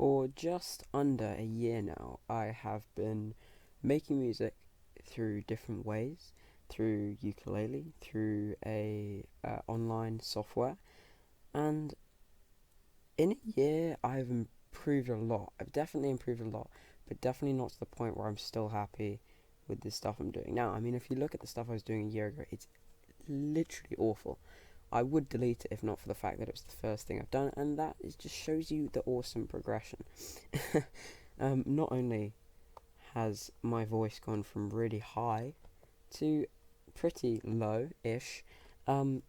For just under a year now, I have been making music through different ways, through ukulele, through a online software, and in a year I've improved a lot. I've definitely improved a lot, but definitely not to the point where I'm still happy with the stuff I'm doing now. I mean, if you look at the stuff I was doing a year ago, it's literally awful. I would delete it if not for the fact that it was the first thing I've done, and that is just shows you the awesome progression. Not only has my voice gone from really high to pretty low-ish, not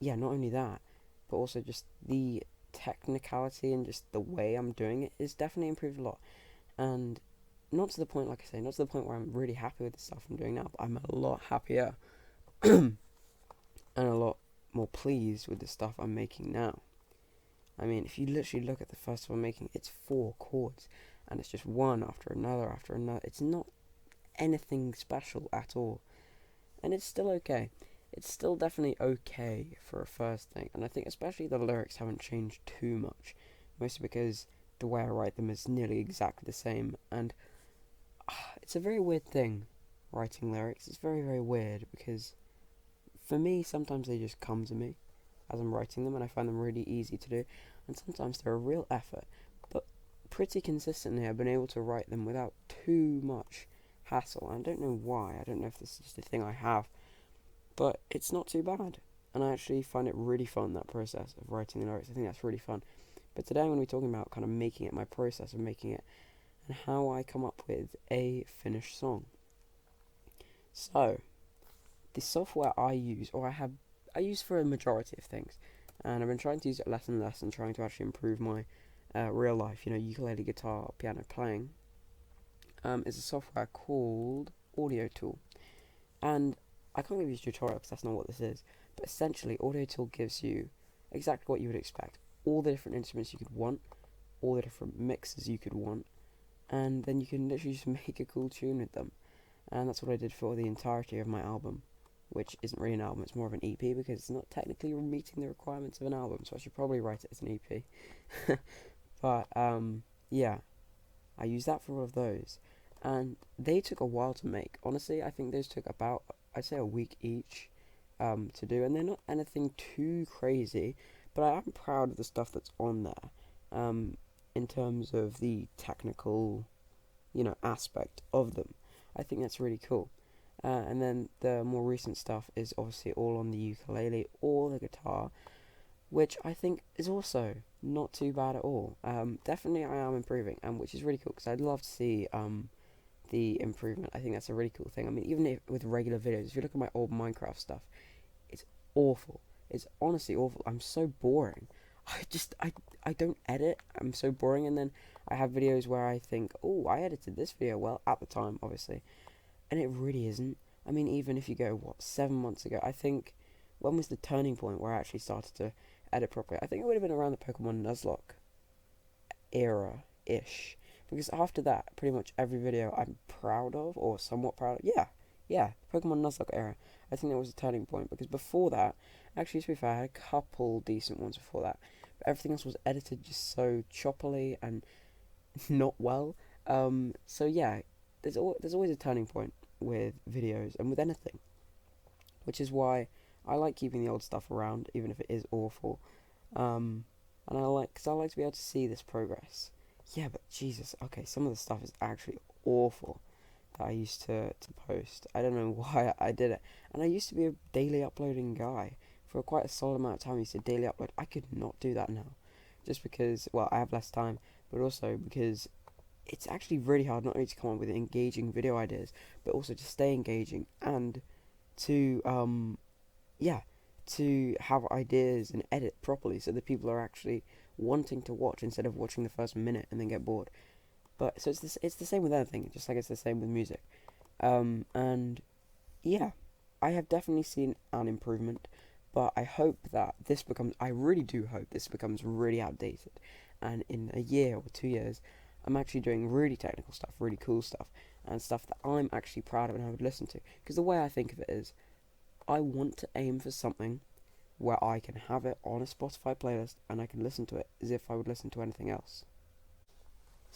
only that, but also just the technicality and just the way I'm doing it is definitely improved a lot. And not to the point, like I say, not to the point where I'm really happy with the stuff I'm doing now, but I'm a lot happier and a lot more pleased with the stuff I'm making now. I mean, if you literally look at the first stuff I'm making, it's 4 chords, and it's just one after another after another. It's not anything special at all, and it's still okay. It's still definitely okay for a first thing, and I think especially the lyrics haven't changed too much, mostly because the way I write them is nearly exactly the same, and it's a very weird thing, writing lyrics. It's very, very weird, because for me, sometimes they just come to me as I'm writing them, and I find them really easy to do, and sometimes they're a real effort, but pretty consistently I've been able to write them without too much hassle. I don't know why. I don't know if this is just a thing I have, but it's not too bad, and I actually find it really fun, that process of writing the lyrics. I think that's really fun. But today I'm going to be talking about kind of making it, my process of making it, and how I come up with a finished song. So, the software I use, I use for a majority of things, and I've been trying to use it less and less, and trying to actually improve my real life, ukulele, guitar, piano playing, is a software called Audio Tool. And I can't give you a tutorial because that's not what this is, but essentially Audio Tool gives you exactly what you would expect. All the different instruments you could want, all the different mixes you could want, and then you can literally just make a cool tune with them. And that's what I did for the entirety of my album, which isn't really an album, it's more of an EP, because it's not technically meeting the requirements of an album, so I should probably write it as an EP. But, yeah, I used that for all of those, and they took a while to make. Honestly, I think those took about, I'd say, a week each to do, and they're not anything too crazy, but I am proud of the stuff that's on there, in terms of the technical, aspect of them. I think that's really cool. And then the more recent stuff is obviously all on the ukulele or the guitar, which I think is also not too bad at all. Definitely I am improving, which is really cool, because I'd love to see the improvement. I think that's a really cool thing. I mean, even if, with regular videos, if you look at my old Minecraft stuff, it's awful. It's honestly awful. I'm so boring. I don't edit. I'm so boring, and then I have videos where I think, oh, I edited this video well at the time, obviously, and it really isn't. I mean, even if you go, 7 months ago, I think, when was the turning point where I actually started to edit properly? I think it would have been around the Pokemon Nuzlocke era-ish, because after that, pretty much every video I'm proud of, or somewhat proud of, yeah, Pokemon Nuzlocke era, I think that was a turning point, because before that, actually, to be fair, I had a couple decent ones before that, but everything else was edited just so choppily and not well. So yeah, there's always a turning point with videos and with anything, which is why I like keeping the old stuff around, even if it is awful. And because I like to be able to see this progress. Yeah, but Jesus, okay, some of the stuff is actually awful that I used to post. I don't know why I did it. And I used to be a daily uploading guy. For quite a solid amount of time, I used to daily upload. I could not do that now. Just because, well, I have less time, but also because it's actually really hard not only to come up with engaging video ideas, but also to stay engaging, and to, to have ideas and edit properly so that people are actually wanting to watch instead of watching the first minute and then get bored. But, so it's the same with anything, just like it's the same with music. And, yeah, I have definitely seen an improvement, but I really do hope this becomes really outdated, and in a year or 2 years, I'm actually doing really technical stuff, really cool stuff, and stuff that I'm actually proud of and I would listen to. Because the way I think of it is, I want to aim for something where I can have it on a Spotify playlist and I can listen to it as if I would listen to anything else.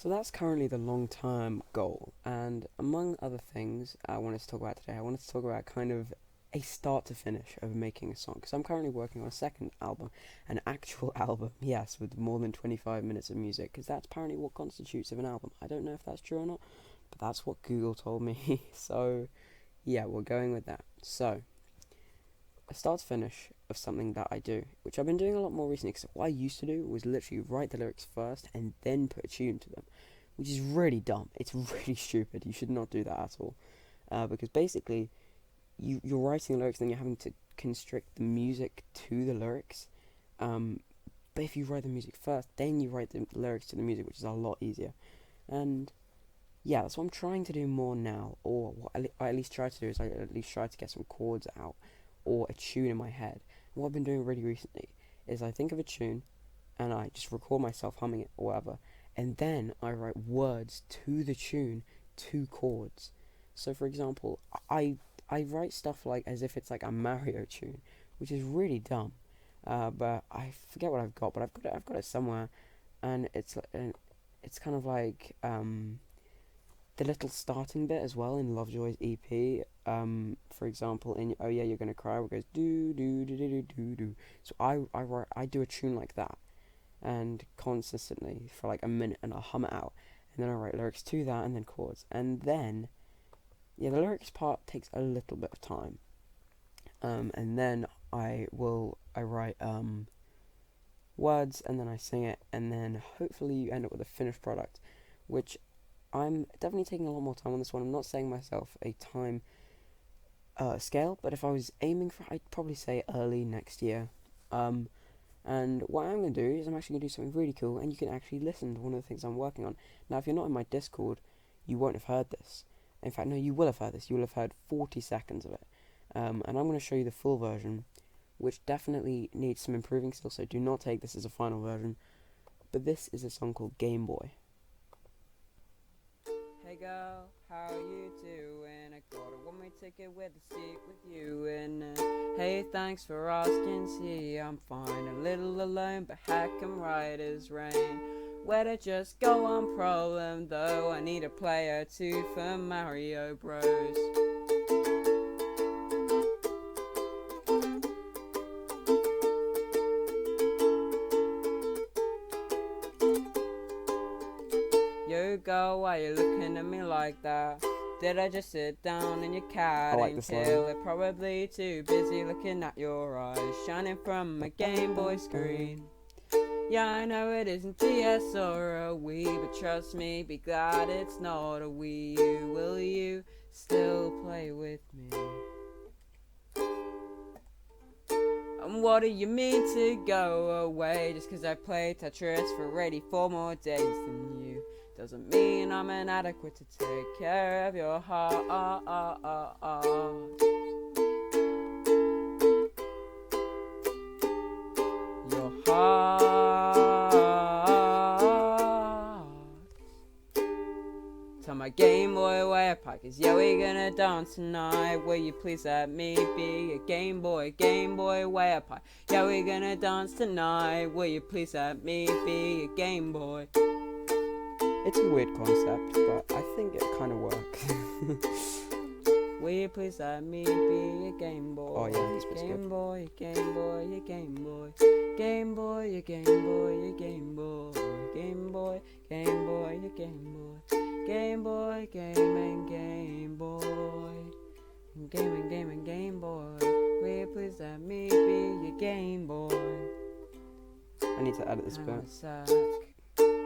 So that's currently the long-term goal, and among other things I wanted to talk about today, I wanted to talk about kind of a start to finish of making a song, because I'm currently working on a second album, an actual album, yes, with more than 25 minutes of music, because that's apparently what constitutes of an album. I don't know if that's true or not, but that's what Google told me, so yeah, we're going with that. So, a start to finish of something that I do, which I've been doing a lot more recently, because what I used to do was literally write the lyrics first and then put a tune to them, which is really dumb. It's really stupid. You should not do that at all, because basically you're writing the lyrics, then you're having to constrict the music to the lyrics. But if you write the music first, then you write the lyrics to the music, which is a lot easier. And yeah, that's what I'm trying to do more now, or what I at least try to do is I at least try to get some chords out, or a tune in my head. And what I've been doing really recently is I think of a tune, and I just record myself humming it or whatever, and then I write words to the tune, to chords. So for example, I write stuff like as if it's like a Mario tune, which is really dumb. But I forget what I've got, but I've got it somewhere, and it's kind of like the little starting bit as well in Lovejoy's EP. For example, in Oh Yeah You're Gonna Cry, where it goes do do do do do do do. So I do a tune like that, and consistently for like a minute, and I'll hum it out, and then I write lyrics to that, and then chords, and then yeah, the lyrics part takes a little bit of time, and then I write words, and then I sing it, and then hopefully you end up with a finished product, which I'm definitely taking a lot more time on this one. I'm not saying myself a time scale, but if I was aiming for, I'd probably say early next year. And what I'm going to do is I'm actually going to do something really cool, and you can actually listen to one of the things I'm working on. Now, if you're not in my Discord, you won't have heard this. In fact, no, you will have heard this. You will have heard 40 seconds of it. And I'm going to show you the full version, which definitely needs some improving still, so do not take this as a final version. But this is a song called Gameboy. Hey girl, how you doing? I got a one-way ticket with a seat with you in it. Hey, thanks for asking, see, I'm fine. A little alone, but heck, I'm right as rain. Where to just go on problem, though I need a player too for Mario Bros. Yo, girl, why you looking at me like that? Did I just sit down in your cat and kill it? Probably too busy looking at your eyes shining from a Game Boy screen. Yeah, I know it isn't DS or a Wii, but trust me, be glad it's not a Wii U. Will you still play with me? And what do you mean to go away? Just 'cause I played Tetris for 84 more days than you doesn't mean I'm inadequate to take care of your heart. Your heart. Tell my Game Boy where park is, yeah, we gonna dance tonight. Will you please let me be a Game Boy way apart? Yeah, we gonna dance tonight. Will you please let me be a Game Boy? It's a weird concept, but I think it kind of works. Will you please let me be a Game Boy? Oh yeah, this was Game Boy, Game Boy, your Game Boy, Game Boy, your Game Boy, your Game Boy, Game Boy, Game Boy, your Game Boy, Game Boy, Game and Game Boy, Game and Game and Game Boy. Will you please let me be your Game Boy? I need to edit this bit.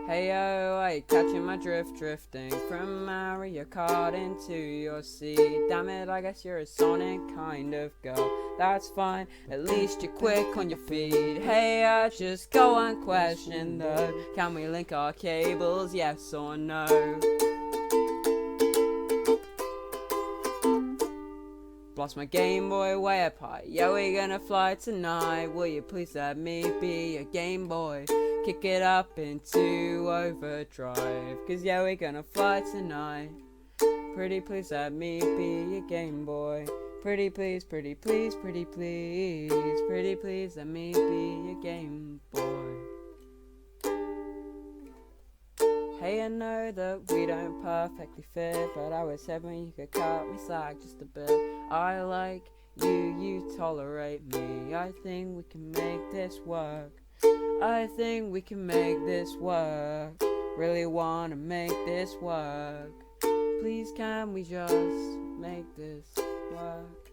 Hey yo, are you catching my drift? Drifting from Mario Kart into your seat. Damn it, I guess you're a Sonic kind of girl. That's fine, at least you're quick on your feet. Hey, I just go unquestioned though. Can we link our cables, yes or no? Lost my Game Boy way up high. Yeah, we're gonna fly tonight. Will you please let me be a Game Boy? Kick it up into overdrive. 'Cause yeah, we're gonna fly tonight. Pretty please let me be a Game Boy. Pretty please, pretty please, pretty please. Pretty please let me be a Game Boy. Hey, I know that we don't perfectly fit, but I was hoping you could cut me slack just a bit. I like you, you tolerate me. I think we can make this work. I think we can make this work. Really wanna make this work. Please can we just make this work?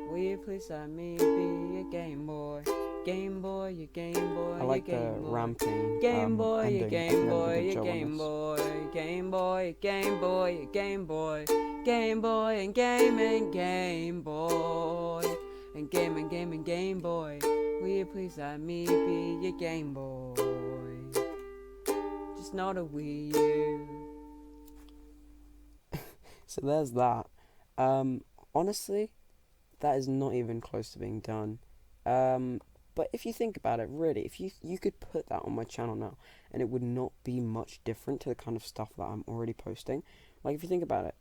Will you please let me be a Game Boy? Game Boy, you Game Boy, I like the ramping. Game Boy, you Game Boy, you Game Boy, Game Boy, Game Boy, Game Boy, Game Boy, and Game Boy, and Game Boy. Will you please let me be your Game Boy? Just not a Wii U. So there's that. Honestly, that is not even close to being done. But if you think about it, really, if you could put that on my channel now, and it would not be much different to the kind of stuff that I'm already posting. Like, if you think about it,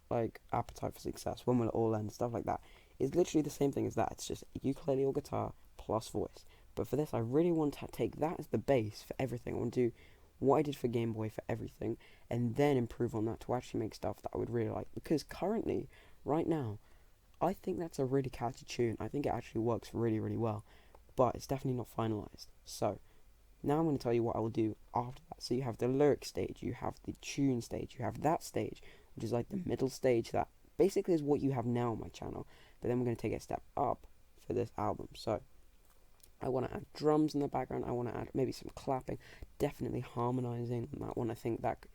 like Appetite for Success, When Will It All End, stuff like that, it's literally the same thing as that. It's just ukulele or guitar plus voice. But for this, I really want to take that as the base for everything. I want to do what I did for Game Boy for everything, and then improve on that to actually make stuff that I would really like. Because currently, right now, I think that's a really catchy tune. I think it actually works really, really well. But it's definitely not finalised. So, now I'm going to tell you what I will do after that. So you have the lyric stage, you have the tune stage, you have that stage, which is like the middle stage that basically is what you have now on my channel. But then we're going to take it a step up for this album. So, I want to add drums in the background, I want to add maybe some clapping, definitely harmonising on that one. I think that,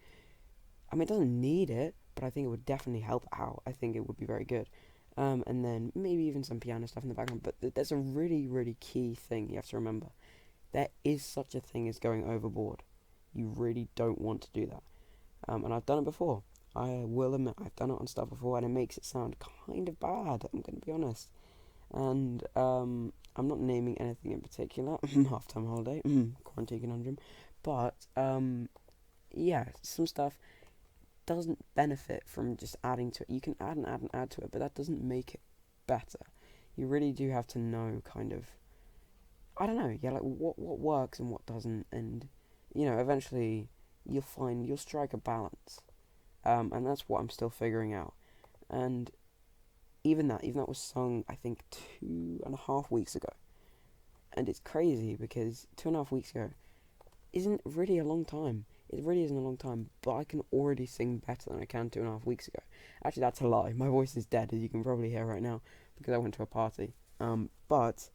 I mean, it doesn't need it, but I think it would definitely help out. I think it would be very good. And then maybe even some piano stuff in the background. But there's a really, really key thing you have to remember. There is such a thing as going overboard. You really don't want to do that. And I've done it before. I will admit, I've done it on stuff before, and it makes it sound kind of bad, I'm going to be honest. And I'm not naming anything in particular. Half-time holiday, quarantine conundrum. But, yeah, some stuff doesn't benefit from just adding to it. You can add and add and add to it, but that doesn't make it better. You really do have to know kind of, I don't know, yeah, like what works and what doesn't, and eventually you'll strike a balance, and that's what I'm still figuring out. And even that was sung I think 2.5 weeks ago, and it's crazy because 2.5 weeks ago isn't really a long time. It really isn't a long time, but I can already sing better than I can 2.5 weeks ago. Actually, that's a lie. My voice is dead, as you can probably hear right now, because I went to a party. But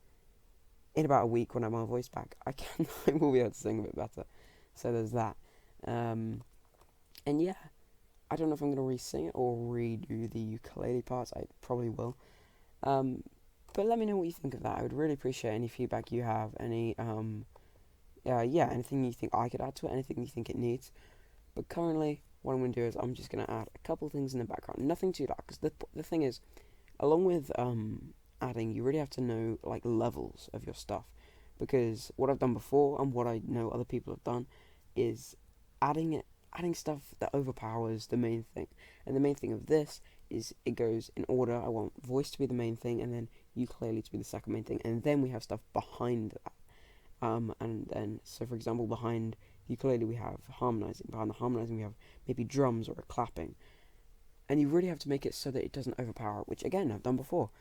in about a week, when I have my voice back, I will be able to sing a bit better. So there's that. And yeah, I don't know if I'm going to re-sing it or redo the ukulele parts. I probably will. But let me know what you think of that. I would really appreciate any feedback you have, any anything you think I could add to it, anything you think it needs. But currently, what I'm going to do is I'm just going to add a couple things in the background, nothing too dark, because the thing is, along with adding, you really have to know like levels of your stuff, because what I've done before and what I know other people have done is adding stuff that overpowers the main thing. And the main thing of this is it goes in order. I want voice to be the main thing, and then ukulele to be the second main thing, and then we have stuff behind that. And then, so for example, behind the ukulele we have harmonizing. Behind the harmonizing we have maybe drums or a clapping. And you really have to make it so that it doesn't overpower, which again, I've done before.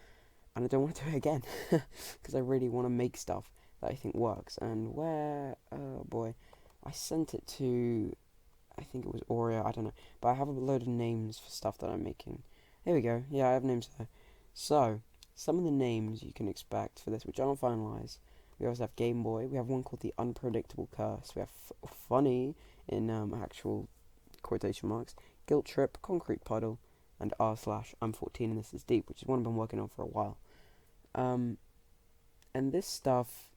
And I don't want to do it again, because I really want to make stuff that I think works. And oh boy, I sent it to, I think it was Oreo, I don't know. But I have a load of names for stuff that I'm making. Here we go, yeah, I have names there. So, some of the names you can expect for this, which I don't finalize. We also have Game Boy. We have one called The Unpredictable Curse. We have Funny in actual quotation marks. Guilt Trip, Concrete Puddle, and r/I'm 14 and this is deep, which is one I've been working on for a while. And this stuff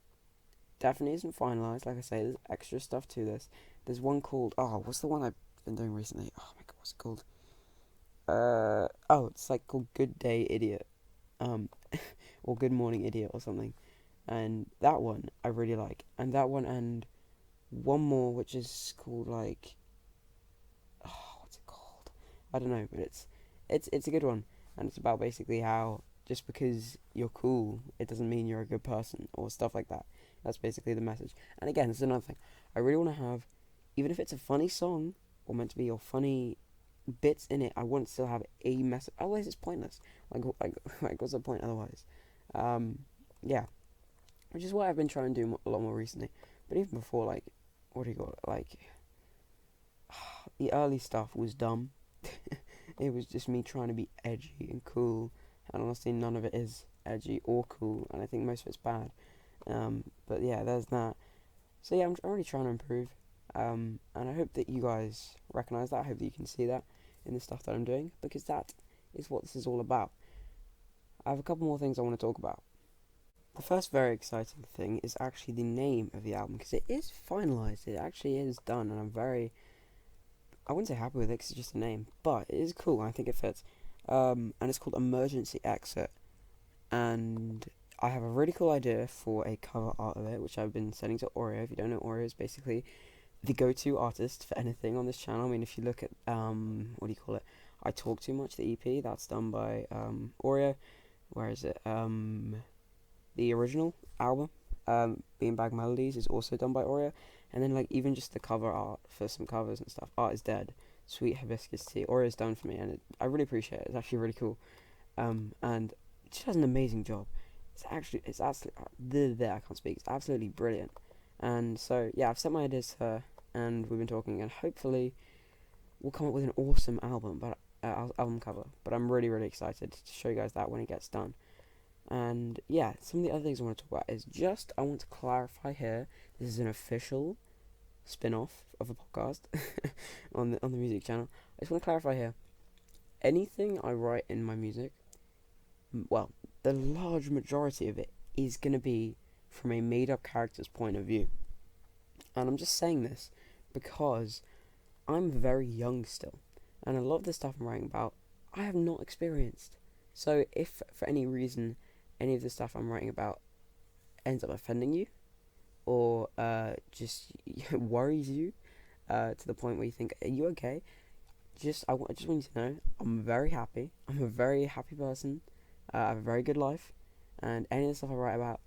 definitely isn't finalised. Like I say, there's extra stuff to this. There's one called, what's the one I've been doing recently? Oh my god, what's it called? It's like called Good Day Idiot. Or Good Morning Idiot or something. And that one I really like. And that one and one more which is called like, what's it called? I don't know, but it's a good one. And it's about basically how just because you're cool, it doesn't mean you're a good person or stuff like that. That's basically the message. And again, it's another thing. I really want to have even if it's a funny song or meant to be your funny bits in it, I want to still have a message. Otherwise, it's pointless. Like what's the point otherwise? Um, yeah, which is what I've been trying to do a lot more recently. But even before, like, what do you call it? Like, the early stuff was dumb. It was just me trying to be edgy and cool, and honestly, none of it is edgy or cool, and I think most of it's bad. But yeah, there's that. So yeah, I'm really trying to improve, and I hope that you guys recognize that. I hope that you can see that in the stuff that I'm doing, because that is what this is all about. I have a couple more things I want to talk about. The first very exciting thing is actually the name of the album, because it is finalized. It actually is done, and I'm very, I wouldn't say happy with it because it's just a name, but it is cool. I think it fits. And it's called Emergency Exit. And I have a really cool idea for a cover art of it, which I've been sending to Oreo. If you don't know, Oreo is basically the go-to artist for anything on this channel. I mean, if you look at, what do you call it? I Talk Too Much, the EP, that's done by Oreo. Where is it? The original album, Beanbag Melodies, is also done by Oreo. And then, like, even just the cover art for some covers and stuff. Art is Dead, Sweet Hibiscus Tea. Oreo's done for me, and I really appreciate it. It's actually really cool. And she does an amazing job. It's absolutely, I can't speak. It's absolutely brilliant. And so, yeah, I've sent my ideas to her, and we've been talking, and hopefully we'll come up with an awesome album cover. But I'm really, really excited to show you guys that when it gets done. And yeah, some of the other things I want to talk about is I want to clarify here, this is an official spin-off of a podcast on the music channel. I just want to clarify here, anything I write in my music, well, the large majority of it is going to be from a made-up character's point of view. And I'm just saying this because I'm very young still, and a lot of the stuff I'm writing about, I have not experienced. So if, for any reason, any of the stuff I'm writing about ends up offending you, or just worries you to the point where you think, are you okay? I just want you to know, I'm very happy. I'm a very happy person. I have a very good life, and any of the stuff I write about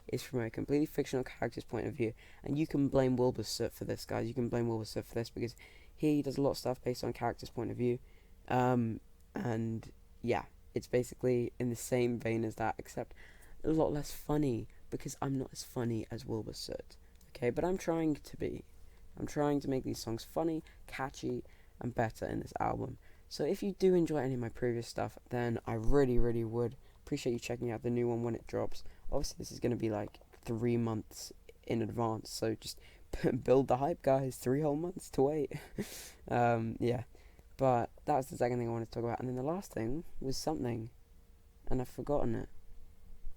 is from a completely fictional character's point of view. And you can blame Wilbur for this, guys. You can blame Wilbur for this, because he does a lot of stuff based on character's point of view. And yeah, it's basically in the same vein as that, except a lot less funny, because I'm not as funny as Wilbur Soot. Okay, but I'm trying to be. I'm trying to make these songs funny, catchy, and better in this album. So if you do enjoy any of my previous stuff, then I really, really would appreciate you checking out the new one when it drops. Obviously, this is going to be like 3 months in advance, so just build the hype, guys. 3 whole months to wait. Yeah, but that was the second thing I wanted to talk about. And then the last thing was something, and I've forgotten it.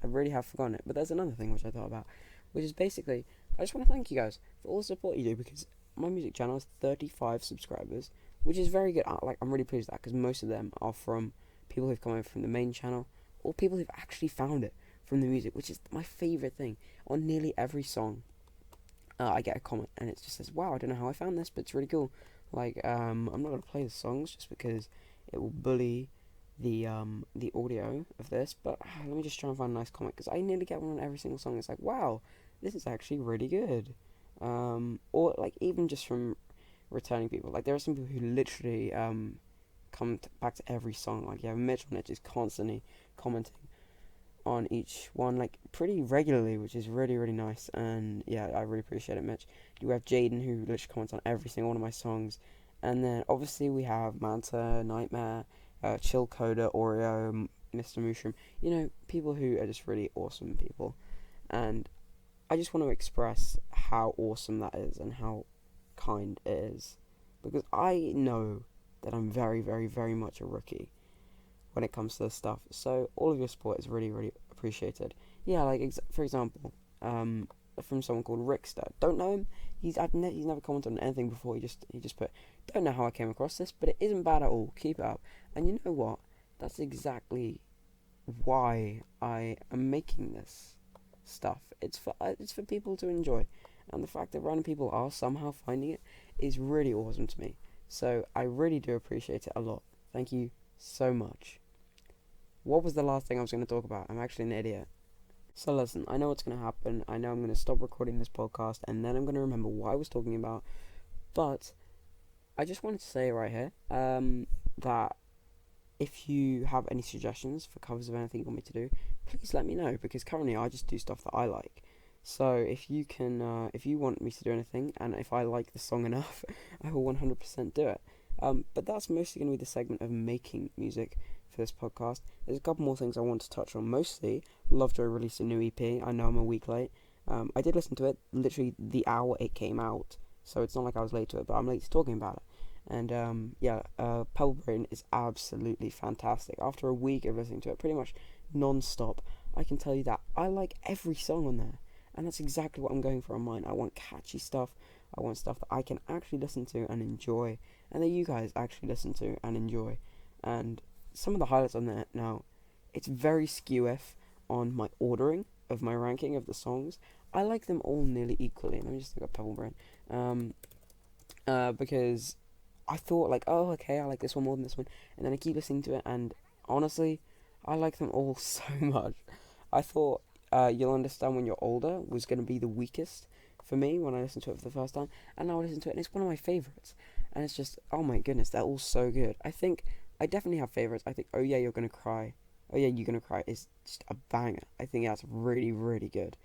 I really have forgotten it. But there's another thing which I thought about, which is basically, I just want to thank you guys for all the support you do, because my music channel has 35 subscribers, which is very good. I'm really pleased with that, because most of them are from people who've come over from the main channel, or people who've actually found it from the music, which is my favourite thing. On nearly every song, I get a comment, and it just says, wow, I don't know how I found this, but it's really cool. Like, I'm not going to play the songs, just because it will bully the audio of this, but let me just try and find a nice comment, because I nearly get one on every single song. It's like, wow, this is actually really good. Or, like, even just from returning people. Like, there are some people who literally come back to every song. Like, you have Mitch on it, just constantly commenting on each one, like, pretty regularly, which is really, really nice. And yeah, I really appreciate it, Mitch. You have Jaden, who literally comments on every single one of my songs. And then obviously we have Manta, Nightmare, Chill Coda, Oreo, Mr. Mushroom. You know, people who are just really awesome people. And I just want to express how awesome that is and how kind it is, because I know that I'm very, very, very much a rookie when it comes to this stuff. So all of your support is really, really appreciated. Yeah, like for example, from someone called Rickster. Don't know him. He's never commented on anything before. He just put, don't know how I came across this, but it isn't bad at all. Keep it up. And you know what? That's exactly why I am making this stuff. It's for people to enjoy, and the fact that random people are somehow finding it is really awesome to me. So I really do appreciate it a lot. Thank you so much. What was the last thing I was going to talk about? I'm actually an idiot. So listen, I know what's going to happen. I know I'm going to stop recording this podcast, and then I'm going to remember what I was talking about, But I just wanted to say right here that if you have any suggestions for covers of anything you want me to do, please let me know, because currently I just do stuff that I like. So if you want me to do anything, and if I like the song enough, I will 100% do it. But that's mostly going to be the segment of making music for this podcast. There's a couple more things I want to touch on. Mostly, Lovejoy released a new EP. I know I'm a week late. I did listen to it literally the hour it came out, so it's not like I was late to it, but I'm late to talking about it. And Pebblebrain is absolutely fantastic. After a week of listening to it pretty much non-stop, I can tell you that I like every song on there. And that's exactly what I'm going for on mine. I want catchy stuff. I want stuff that I can actually listen to and enjoy, and that you guys actually listen to and enjoy. And some of the highlights on there now, it's very skew-if on my ordering of my ranking of the songs. I like them all nearly equally. Let me just look up Pebblebrain. Because I thought like, oh, okay, I like this one more than this one, and then I keep listening to it, and honestly, I like them all so much. I thought You'll Understand When You're Older was going to be the weakest for me when I listened to it for the first time, and now I listen to it, and it's one of my favourites. And it's just, oh my goodness, they're all so good. I think I definitely have favourites. I think Oh Yeah, You're Gonna Cry. Oh Yeah, You're Gonna Cry is just a banger. I think that's really, really good.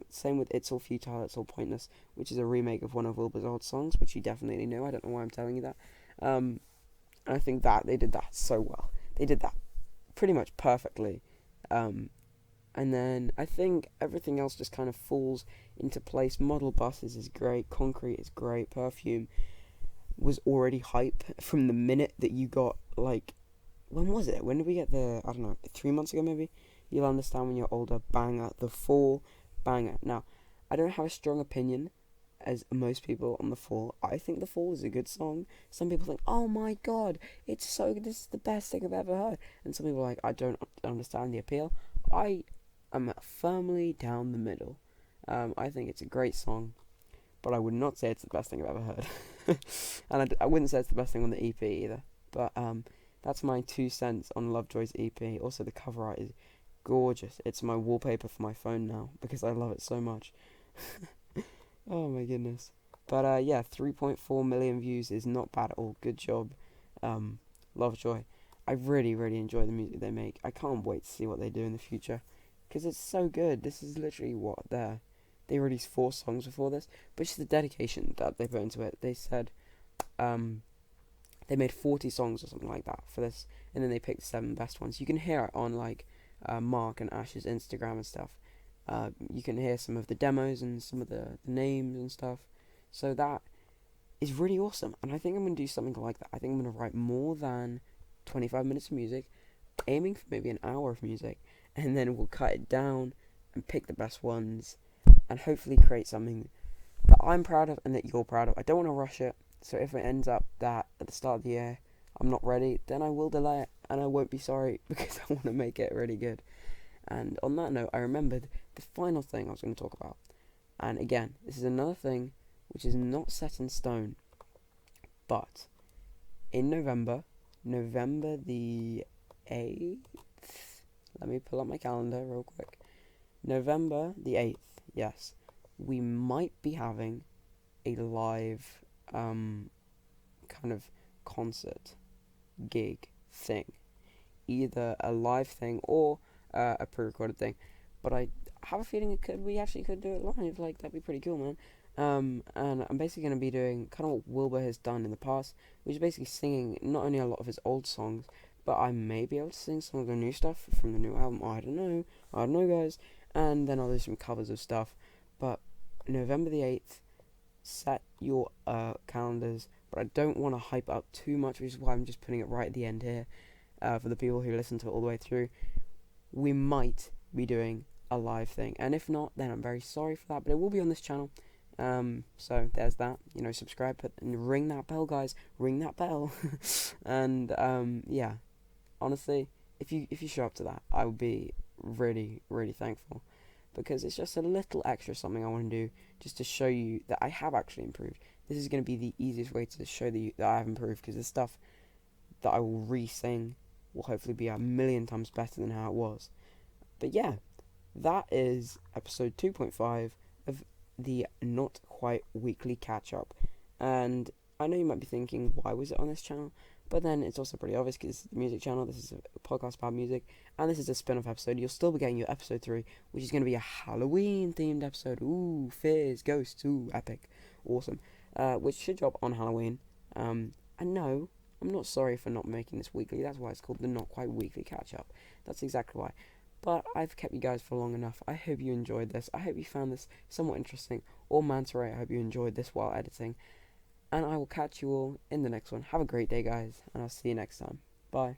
Same with It's All Futile, It's All Pointless, which is a remake of one of Wilbur's old songs, which you definitely know. I don't know why I'm telling you that. And I think that they did that so well. They did that pretty much perfectly. And then I think everything else just kind of falls into place. Model Buses is great. Concrete is great. Perfume was already hype from the minute that you got, like, when was it? When did we get the, I don't know, 3 months ago maybe? You'll Understand When You're Older, banger. The Fall, banger. Now, I don't have a strong opinion as most people on The Fall. I think The Fall is a good song. Some people think, oh my god, it's so good, this is the best thing I've ever heard. And some people are like, I don't understand the appeal. I'm firmly down the middle. I think it's a great song, but I would not say it's the best thing I've ever heard. And I wouldn't say it's the best thing on the EP either. But that's my 2 cents on Lovejoy's EP. Also, the cover art is gorgeous. It's my wallpaper for my phone now because I love it so much. Oh my goodness. But 3.4 million views is not bad at all. Good job, Lovejoy. I really, really enjoy the music they make. I can't wait to see what they do in the future, because it's so good. This is literally what they released 4 songs before this, but just the dedication that they put into it. They said they made 40 songs or something like that for this, and then they picked the 7 best ones. You can hear it on like Mark and Ash's Instagram and stuff. You can hear some of the demos and some of the names and stuff. So that is really awesome, and I think I'm going to do something like that. I think I'm going to write more than 25 minutes of music, aiming for maybe an hour of music, and then we'll cut it down and pick the best ones, and hopefully create something that I'm proud of and that you're proud of. I don't want to rush it, so if it ends up that at the start of the year I'm not ready, then I will delay it, and I won't be sorry, because I want to make it really good. And on that note, I remembered the final thing I was going to talk about. And again, this is another thing which is not set in stone, but in November the 8th, let me pull up my calendar real quick. November the 8th, yes, we might be having a live kind of concert gig thing. Either a live thing or a pre-recorded thing. But I have a feeling we actually could do it live. Like, that'd be pretty cool, man. And I'm basically going to be doing kind of what Wilbur has done in the past, which is basically singing not only a lot of his old songs, but I may be able to sing some of the new stuff from the new album. I don't know, guys. And then I'll do some covers of stuff. But November the 8th, set your calendars. But I don't want to hype up too much, which is why I'm just putting it right at the end here. For the people who listen to it all the way through, we might be doing a live thing. And if not, then I'm very sorry for that. But it will be on this channel. So there's that. Subscribe and ring that bell, guys. Ring that bell. And yeah, honestly, if you show up to that, I would be really, really thankful, because it's just a little extra something I want to do just to show you that I have actually improved. This is going to be the easiest way to show that I have improved, because the stuff that I will re-sing will hopefully be a million times better than how it was. But yeah, that is episode 2.5 of the Not Quite Weekly Catch-Up. And I know you might be thinking, why was it on this channel? But then it's also pretty obvious because it's a music channel. This is a podcast about music, and this is a spin-off episode. You'll still be getting your episode 3, which is going to be a Halloween-themed episode. Ooh, fears, ghosts, ooh, epic, awesome. Which should drop on Halloween. And no, I'm not sorry for not making this weekly. That's why it's called the Not Quite Weekly Catch-Up. That's exactly why. But I've kept you guys for long enough. I hope you enjoyed this. I hope you found this somewhat interesting. Or manta ray, I hope you enjoyed this while editing. And I will catch you all in the next one. Have a great day, guys, and I'll see you next time. Bye.